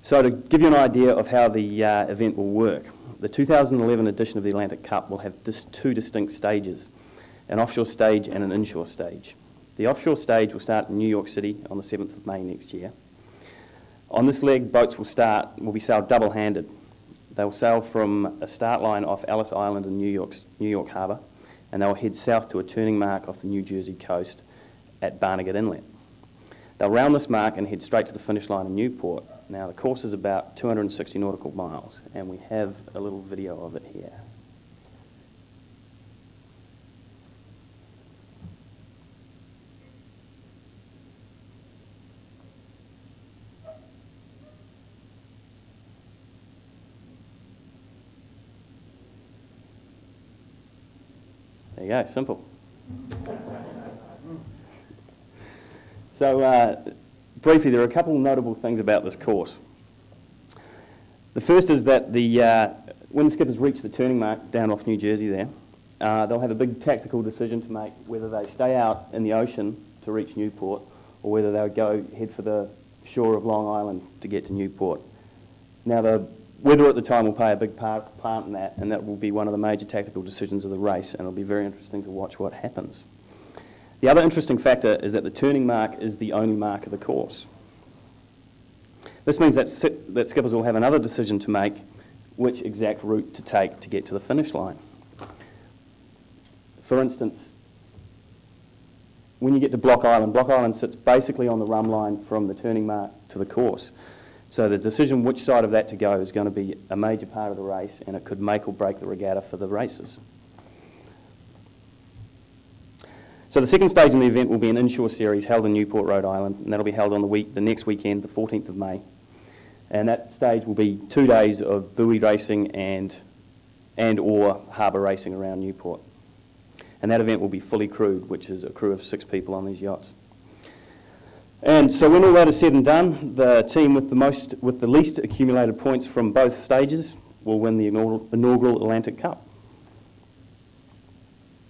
So to give you an idea of how the event will work, the 2011 edition of the Atlantic Cup will have two distinct stages, an offshore stage and an inshore stage. The offshore stage will start in New York City on the 7th of May next year. On this leg, boats will be sailed double-handed. They will sail from a start line off Ellis Island in New York Harbour, and they will head south to a turning mark off the New Jersey coast at Barnegat Inlet. They'll round this mark and head straight to the finish line in Newport. Now, the course is about 260 nautical miles, and we have a little video of it here. There you go, simple. So, briefly, there are a couple of notable things about this course. The first is that when the skippers reach the turning mark down off New Jersey there, they'll have a big tactical decision to make whether they stay out in the ocean to reach Newport or whether they'll head for the shore of Long Island to get to Newport. Now, the weather at the time will play a big part in that, and that will be one of the major tactical decisions of the race, and it'll be very interesting to watch what happens. The other interesting factor is that the turning mark is the only mark of the course. This means that skippers will have another decision to make which exact route to take to get to the finish line. For instance, when you get to Block Island sits basically on the rum line from the turning mark to the course. So the decision which side of that to go is going to be a major part of the race, and it could make or break the regatta for the races. So the second stage in the event will be an inshore series held in Newport, Rhode Island, and that'll be held on the next weekend, the 14th of May. And that stage will be 2 days of buoy racing and or harbour racing around Newport. And that event will be fully crewed, which is a crew of 6 people on these yachts. And so when all that is said and done, the team with the least accumulated points from both stages will win the inaugural Atlantic Cup.